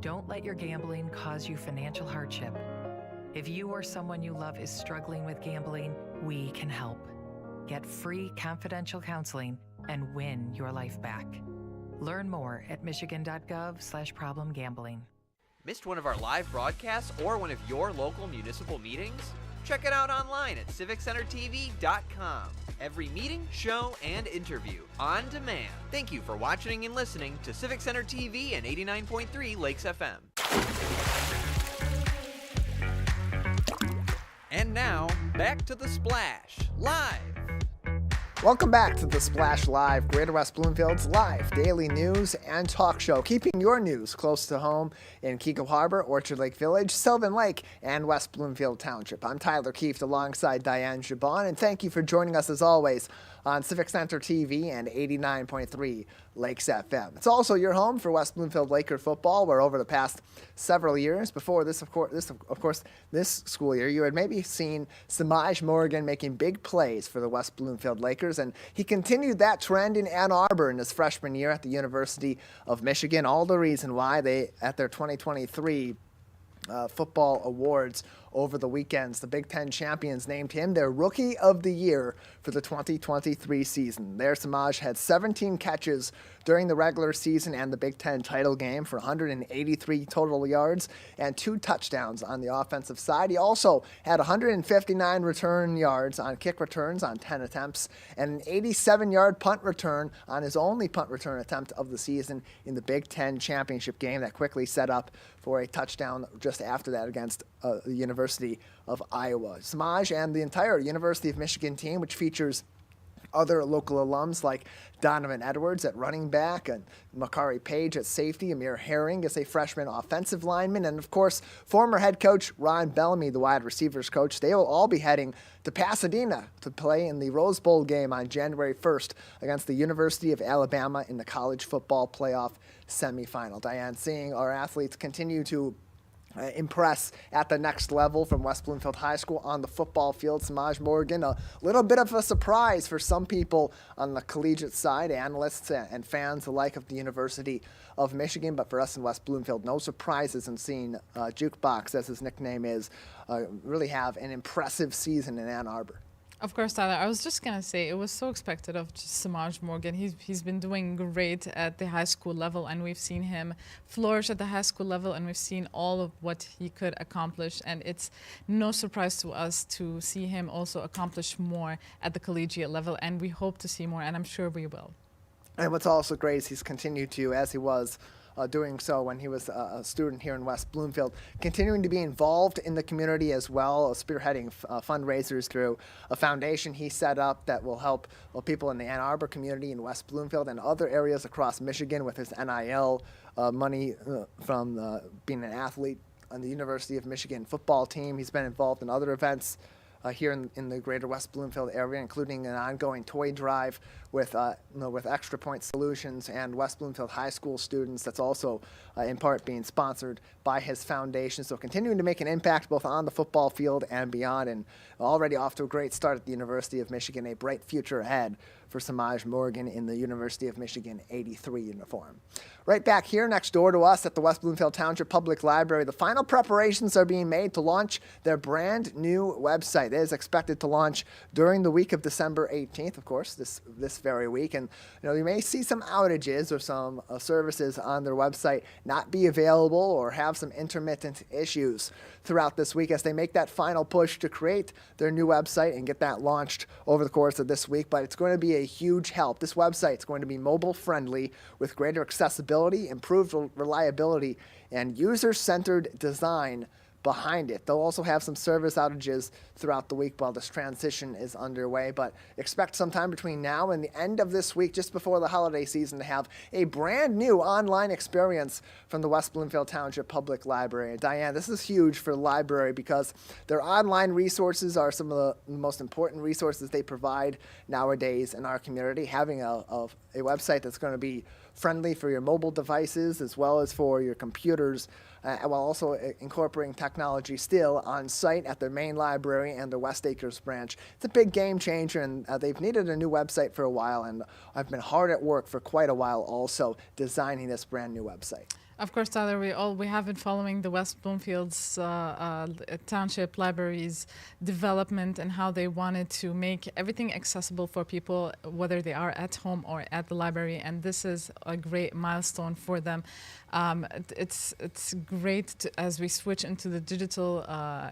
Don't let your gambling cause you financial hardship. If you or someone you love is struggling with gambling, we can help. Get free confidential counseling and win your life back. Learn more at michigan.gov/problemgambling. Missed one of our live broadcasts or one of your local municipal meetings? Check it out online at civiccentertv.com. Every meeting, show, and interview on demand. Thank you for watching and listening to Civic Center TV and 89.3 Lakes FM. And now, back to The Splash, live. Welcome back to The Splash Live, Greater West Bloomfield's live daily news and talk show, keeping your news close to home in Keego Harbor, Orchard Lake Village, Sylvan Lake, and West Bloomfield Township. I'm Tyler Kieft alongside Dayan Chaaban, and thank you for joining us as always on Civic Center TV and 89.3 Lakes FM. It's also your home for West Bloomfield Laker football, where over the past several years, before this school year, you had maybe seen Samaj Morgan making big plays for the West Bloomfield Lakers, and he continued that trend in Ann Arbor in his freshman year at the University of Michigan. All the reason why they, at their 2023 football awards over the weekends, the Big Ten champions named him their Rookie of the Year for the 2023 season. There, Samaj had 17 catches during the regular season and the Big Ten title game for 183 total yards and 2 touchdowns on the offensive side. He also had 159 return yards on kick returns on 10 attempts and an 87-yard punt return on his only punt return attempt of the season in the Big Ten championship game that quickly set up for a touchdown just after that against the University of Iowa. Samaj and the entire University of Michigan team, which features other local alums like Donovan Edwards at running back and Makari Page at safety, Amir Herring as a freshman offensive lineman, and of course, former head coach Ron Bellamy, the wide receivers coach. They will all be heading to Pasadena to play in the Rose Bowl game on January 1st against the University of Alabama in the college football playoff semifinal. Diane, seeing our athletes continue to impress at the next level from West Bloomfield High School on the football field. Samaj Morgan, a little bit of a surprise for some people on the collegiate side, analysts and fans alike of the University of Michigan, but for us in West Bloomfield, no surprises in seeing Jukebox, as his nickname is, really have an impressive season in Ann Arbor. Of course, Tyler. I was just going to say it was so expected of Samaj Morgan. He's been doing great at the high school level, and we've seen him flourish at the high school level, and we've seen all of what he could accomplish. And it's no surprise to us to see him also accomplish more at the collegiate level, and we hope to see more, and I'm sure we will. And what's also great is he's continued to, as he was doing so when he was a student here in West Bloomfield, continuing to be involved in the community as well, spearheading fundraisers through a foundation he set up that will help people in the Ann Arbor community in West Bloomfield and other areas across Michigan with his NIL money from being an athlete on the University of Michigan football team. He's been involved in other events here in the greater West Bloomfield area, including an ongoing toy drive with Extra Point Solutions and West Bloomfield High School students. That's also in part being sponsored by his foundation. So continuing to make an impact both on the football field and beyond, and already off to a great start at the University of Michigan. A bright future ahead for Samaj Morgan in the University of Michigan 83 uniform. Right back here next door to us at the West Bloomfield Township Public Library, the final preparations are being made to launch their brand new website. It is expected to launch during the week of December 18th, of course, this very week. And you may see some outages or some services on their website not be available or have some intermittent issues throughout this week as they make that final push to create their new website and get that launched over the course of this week. But it's going to be a huge help. This website is going to be mobile friendly with greater accessibility, improved reliability, and user-centered design behind it. They'll also have some service outages throughout the week while this transition is underway, but expect sometime between now and the end of this week, just before the holiday season, to have a brand new online experience from the West Bloomfield Township Public Library. Diane, this is huge for the library because their online resources are some of the most important resources they provide nowadays in our community. Having a website that's going to be friendly for your mobile devices as well as for your computers, while also incorporating technology still on site at their main library and the West Acres branch. It's a big game changer, and they've needed a new website for a while, and I've been hard at work for quite a while also designing this brand new website. Of course, Tyler, we have been following the West Bloomfield's Township Library's development and how they wanted to make everything accessible for people, whether they are at home or at the library, and this is a great milestone for them. It's great as we switch into the digital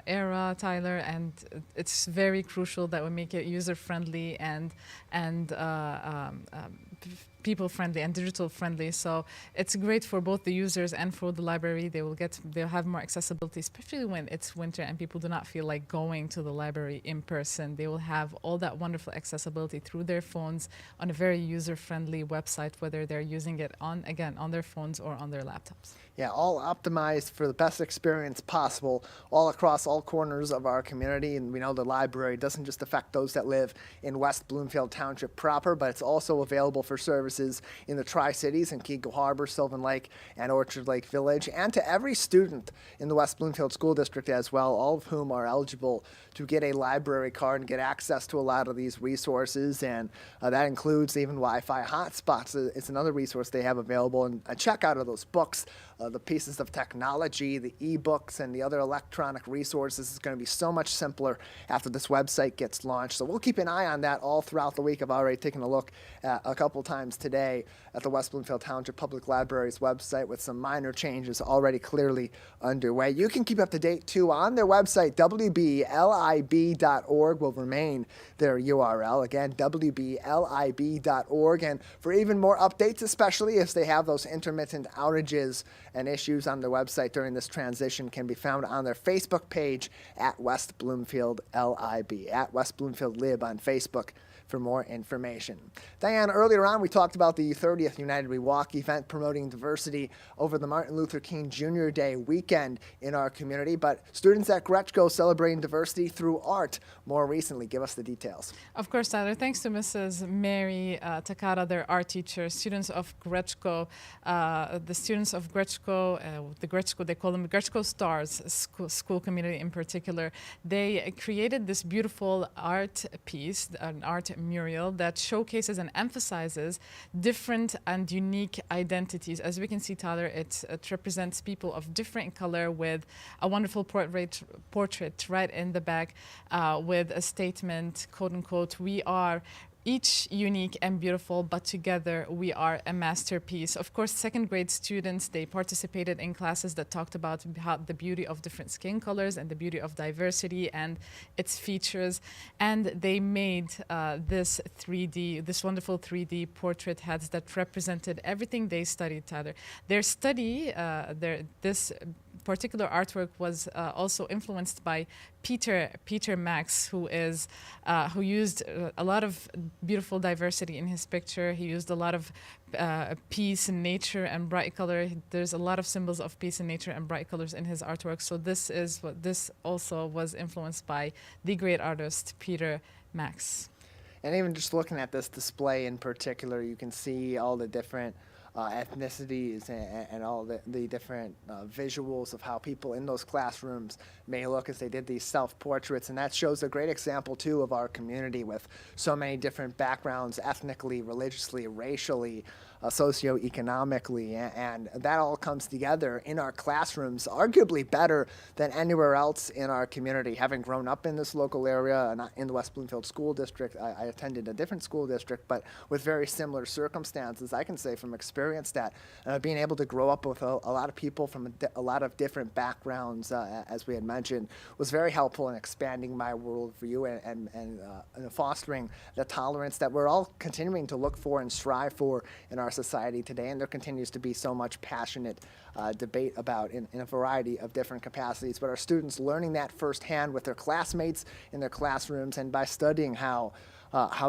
era, Tyler, and it's very crucial that we make it user-friendly and people-friendly and digital-friendly. So it's great for both the users and for the library. They'll have more accessibility, especially when it's winter and people do not feel like going to the library in person. They will have all that wonderful accessibility through their phones on a very user-friendly website, whether they're using it on their phones or on their laptops. Yeah, all optimized for the best experience possible all across all corners of our community. And we know the library doesn't just affect those that live in West Bloomfield Township proper, but it's also available for services in the Tri-Cities in Keego Harbor, Sylvan Lake, and Orchard Lake Village, and to every student in the West Bloomfield School District as well, all of whom are eligible to get a library card and get access to a lot of these resources. And that includes even Wi-Fi hotspots. It's another resource they have available. And a check out of those books, the pieces of technology, the e-books, and the other electronic resources is going to be so much simpler after this website gets launched. So we'll keep an eye on that all throughout the week. I've already taken a look a couple times today at the West Bloomfield Township Public Library's website with some minor changes already clearly underway. You can keep up to date, too, on their website. WBLIB.org will remain their URL. Again, WBLIB.org. And for even more updates, especially if they have those intermittent outages and issues on their website during this transition, can be found on their Facebook page at West Bloomfield LIB, at West Bloomfield Lib on Facebook for more information. Dayan, earlier on we talked about the 30th United We Walk event promoting diversity over the Martin Luther King Jr. Day weekend in our community, but students at Gretschko celebrating diversity through art more recently. Give us the details. Of course, Tyler. Thanks to Mrs. Mary Takada, their art teacher, students of Gretschko, the students of Gretschko, they call them Gretschko Stars, school community in particular. They created this beautiful art piece, an art mural that showcases and emphasizes different and unique identities. As we can see, Tyler, it represents people of different color with a wonderful portrait right in the back with a statement, quote unquote, "We are each unique and beautiful, but together we are a masterpiece." Of course, second grade students, they participated in classes that talked about how the beauty of different skin colors and the beauty of diversity and its features. And they made this wonderful 3D portrait heads that represented everything they studied, Tyler. Their study, this particular artwork was also influenced by Peter Max, who used a lot of beautiful diversity in his picture. He used a lot of peace and nature and bright color. There's a lot of symbols of peace and nature and bright colors in his artwork. So this also was influenced by the great artist Peter Max. And even just looking at this display in particular, you can see all the different ethnicities and all the different visuals of how people in those classrooms may look as they did these self-portraits. And that shows a great example, too, of our community with so many different backgrounds, ethnically, religiously, racially, socioeconomically, and that all comes together in our classrooms, arguably better than anywhere else in our community. Having grown up in this local area, not in the West Bloomfield School District, I attended a different school district, but with very similar circumstances, I can say from experience that being able to grow up with a lot of people from a lot of different backgrounds, as we had mentioned, was very helpful in expanding my worldview and fostering the tolerance that we're all continuing to look for and strive for in our society today. And there continues to be so much passionate debate about in a variety of different capacities. But our students learning that firsthand with their classmates in their classrooms and by studying how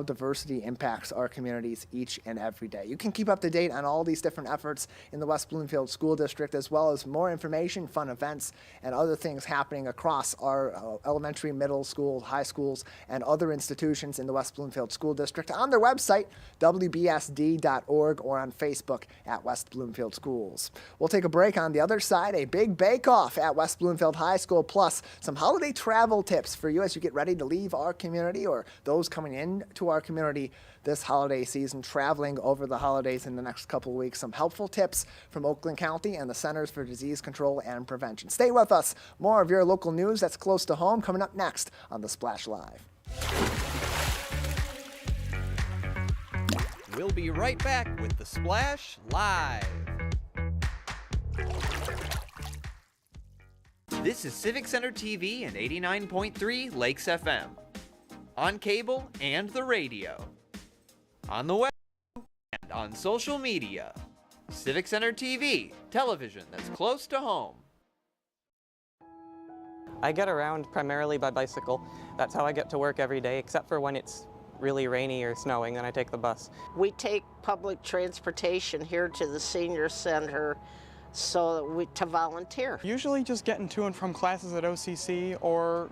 diversity impacts our communities each and every day. You can keep up to date on all these different efforts in the West Bloomfield School District, as well as more information, fun events, and other things happening across our elementary, middle school, high schools, and other institutions in the West Bloomfield School District on their website, wbsd.org, or on Facebook at West Bloomfield Schools. We'll take a break. On the other side, a big bake-off at West Bloomfield High School, plus some holiday travel tips for you as you get ready to leave our community or those coming in into our community this holiday season, traveling over the holidays in the next couple of weeks. Some helpful tips from Oakland County and the Centers for Disease Control and Prevention. Stay with us. More of your local news that's close to home coming up next on The Splash Live. We'll be right back with The Splash Live. This is Civic Center TV and 89.3 Lakes FM. On cable and the radio. On the web and on social media. Civic Center TV, television that's close to home. I get around primarily by bicycle. That's how I get to work every day, except for when it's really rainy or snowing, then I take the bus. We take public transportation here to the senior center to volunteer. Usually just getting to and from classes at OCC or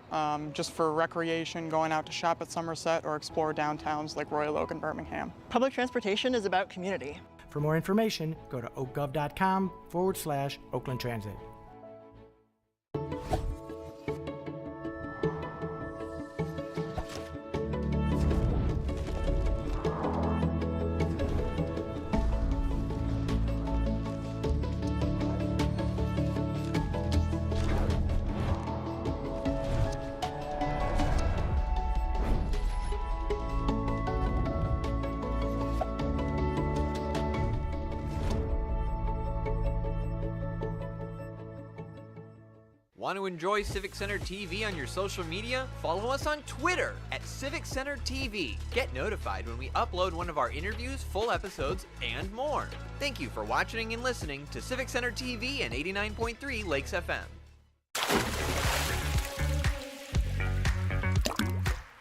just for recreation, going out to shop at Somerset or explore downtowns like Royal Oak and Birmingham. Public transportation is about community. For more information, go to oakgov.com/Oakland Transit. Want to enjoy Civic Center TV on your social media? Follow us on Twitter at Civic Center TV. Get notified when we upload one of our interviews, full episodes, and more. Thank you for watching and listening to Civic Center TV and 89.3 Lakes FM.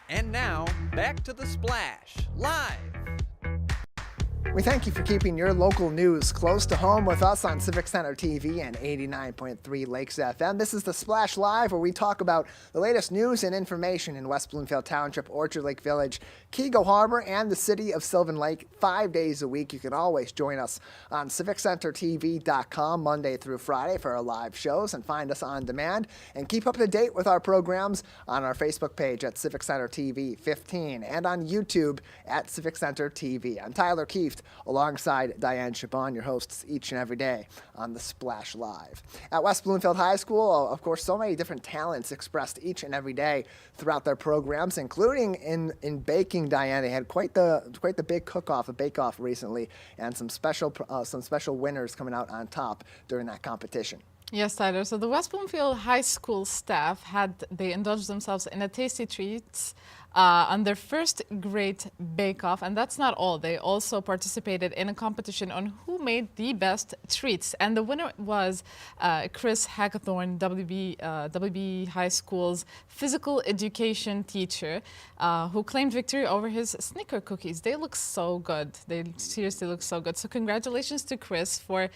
And now, back to The Splash, live. We thank you for keeping your local news close to home with us on Civic Center TV and 89.3 Lakes FM. This is The Splash Live, where we talk about the latest news and information in West Bloomfield Township, Orchard Lake Village, Keego Harbor, and the city of Sylvan Lake 5 days a week. You can always join us on CivicCenterTV.com Monday through Friday for our live shows and find us on demand. And keep up to date with our programs on our Facebook page at Civic Center TV 15 and on YouTube at Civic Center TV. I'm Tyler Kieft, alongside Dayan Chaaban, your hosts each and every day on The Splash Live. At West Bloomfield High School, of course, so many different talents expressed each and every day throughout their programs, including in baking. Dayan, they had quite the big cook-off, a bake-off recently, and some special winners coming out on top during that competition. Yes, Tyler. So the West Bloomfield High School staff they indulged themselves in a tasty treats on their first grade bake-off, and that's not all. They also participated in a competition on who made the best treats, and the winner was Chris Hackathorn, WB High School's physical education teacher, who claimed victory over his Snicker cookies. They look so good. They seriously look so good. So congratulations to Chris for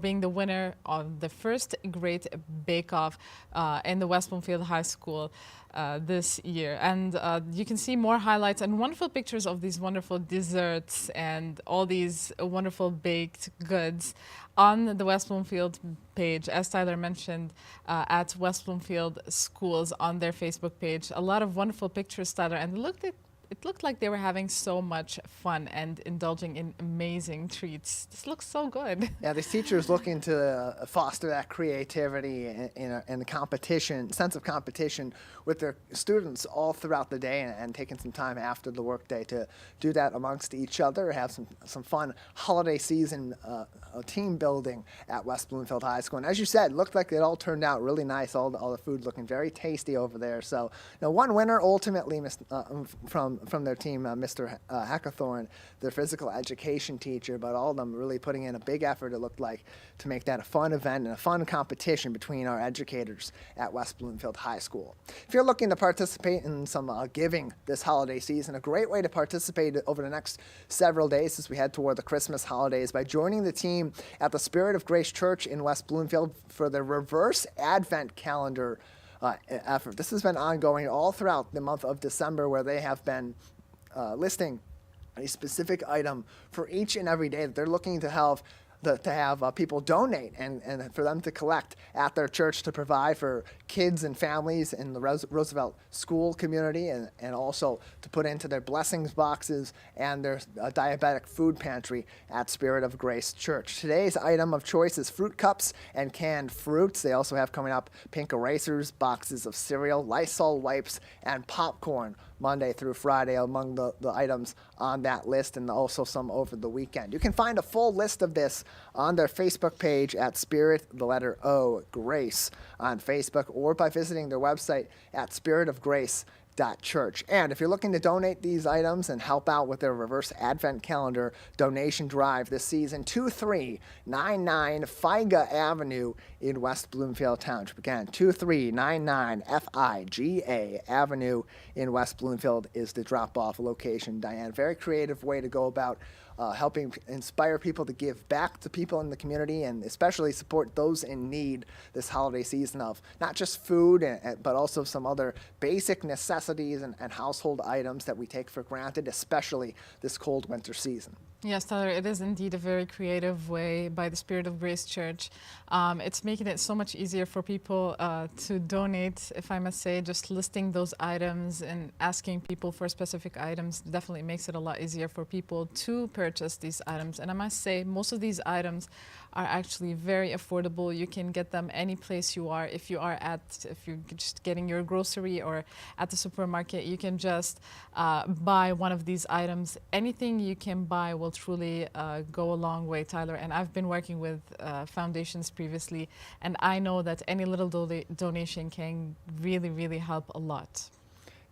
being the winner of the first grade bake-off in the West Bloomfield High School this year. And you can see more highlights and wonderful pictures of these wonderful desserts and all these wonderful baked goods on the West Bloomfield page, as Tyler mentioned, at West Bloomfield Schools on their Facebook page. A lot of wonderful pictures, Tyler, and it looked like they were having so much fun and indulging in amazing treats. This looks so good. Yeah, these teachers looking to foster that creativity and the competition, sense of competition with their students all throughout the day, and taking some time after the workday to do that amongst each other, have some fun holiday season team building at West Bloomfield High School. And as you said, it looked like it all turned out really nice. All the food looking very tasty over there. So, one winner ultimately from their team, Mr. Hackathorn, their physical education teacher, but all of them really putting in a big effort, it looked like, to make that a fun event and a fun competition between our educators at West Bloomfield High School. If you're looking to participate in some giving this holiday season, a great way to participate over the next several days as we head toward the Christmas holidays by joining the team at the Spirit of Grace Church in West Bloomfield for the Reverse Advent Calendar effort. This has been ongoing all throughout the month of December, where they have been listing a specific item for each and every day that they're looking to have to have people donate and for them to collect at their church to provide for kids and families in the Roosevelt school community, and also to put into their blessings boxes and their diabetic food pantry at Spirit of Grace Church. Today's item of choice is fruit cups and canned fruits. They also have coming up pink erasers, boxes of cereal, Lysol wipes, and popcorn Monday through Friday among the items on that list, and also some over the weekend. You can find a full list of this on their Facebook page at Spirit, the letter O, Grace on Facebook, or by visiting their website at spiritofgrace.church. And if you're looking to donate these items and help out with their reverse Advent calendar donation drive this season, 2399 Figa Avenue in West Bloomfield Township. Again, 2399 Figa Avenue in West Bloomfield is the drop-off location. Diane, very creative way to go about helping inspire people to give back to people in the community, and especially support those in need this holiday season of not just food, but also some other basic necessities and household items that we take for granted, especially this cold winter season. Yes, Tyler, it is indeed a very creative way by the Spirit of Grace Church. It's making it so much easier for people to donate, if I must say. Just listing those items and asking people for specific items definitely makes it a lot easier for people to purchase these items. And I must say, most of these items are actually very affordable. You can get them any place you are. If you're just getting your grocery or at the supermarket, you can just buy one of these items. Anything you can buy will truly go a long way, Tyler. And I've been working with foundations previously, and I know that any little donation can really, really help a lot.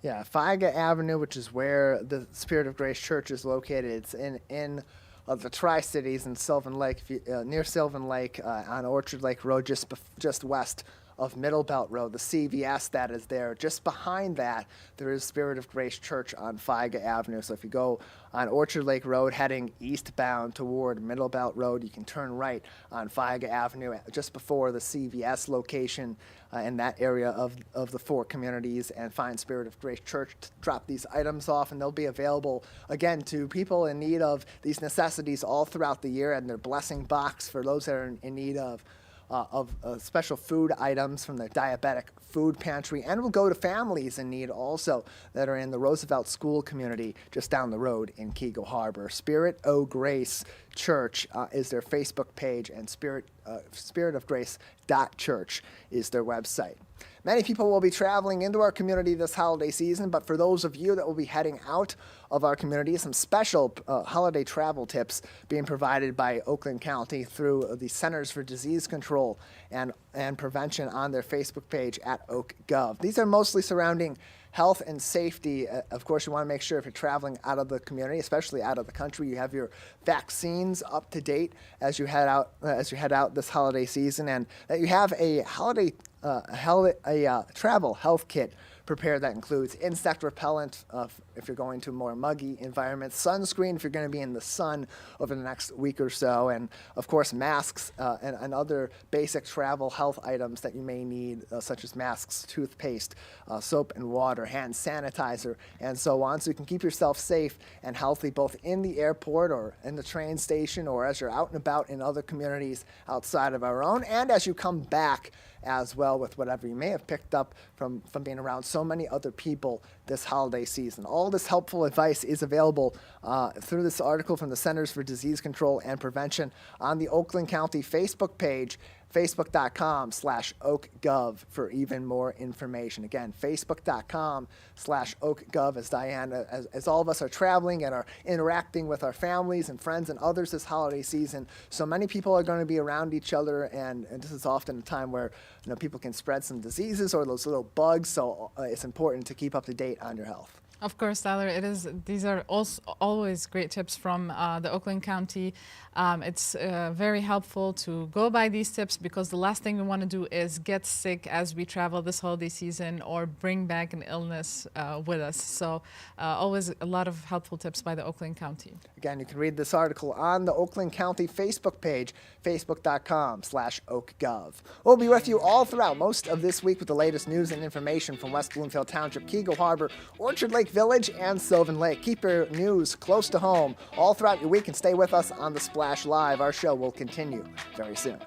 Yeah, Figa Avenue, which is where the Spirit of Grace Church is located. It's in the Tri-Cities in Sylvan Lake, near Sylvan Lake on Orchard Lake Road, just west of Middle Belt Road, the CVS that is there. Just behind that, there is Spirit of Grace Church on Figa Avenue. So if you go on Orchard Lake Road heading eastbound toward Middle Belt Road, you can turn right on Figa Avenue just before the CVS location in that area of the four communities, and find Spirit of Grace Church to drop these items off, and they'll be available again to people in need of these necessities all throughout the year, and their blessing box for those that are in need of special food items from the diabetic food pantry, and will go to families in need also that are in the Roosevelt school community just down the road in Keego Harbor. Spirit of Grace Church is their Facebook page, and spiritofgrace.church is their website. Many people will be traveling into our community this holiday season, but for those of you that will be heading out of our community, some special holiday travel tips being provided by Oakland County through the Centers for Disease Control and Prevention on their Facebook page at OakGov. These are mostly surrounding health and safety. Of course, you want to make sure if you're traveling out of the community, especially out of the country, you have your vaccines up to date as you head out this holiday season, and that you have a travel health kit prepared that includes insect repellent if you're going to more muggy environments, sunscreen if you're going to be in the sun over the next week or so, and of course masks and other basic travel health items that you may need, such as masks, toothpaste, soap and water, hand sanitizer, and so on, so you can keep yourself safe and healthy both in the airport or in the train station, or as you're out and about in other communities outside of our own, and as you come back as well with whatever you may have picked up from being around so many other people this holiday season. All this helpful advice is available through this article from the Centers for Disease Control and Prevention on the Oakland County Facebook page, facebook.com/OakGov for even more information. Again, facebook.com/OakGov, as Diane, as all of us are traveling and are interacting with our families and friends and others this holiday season. So many people are going to be around each other, and this is often a time where people can spread some diseases or those little bugs, so it's important to keep up to date on your health. Of course, Tyler, these are also always great tips from the Oakland County. It's very helpful to go by these tips, because the last thing we want to do is get sick as we travel this holiday season or bring back an illness with us. So always a lot of helpful tips by the Oakland County. Again, you can read this article on the Oakland County Facebook page, facebook.com/OakGov. We'll be with you all throughout most of this week with the latest news and information from West Bloomfield Township, Keego Harbor, Orchard Lake Village and Sylvan Lake. Keep your news close to home all throughout your week and stay with us on The Splash Live. Our show will continue very soon.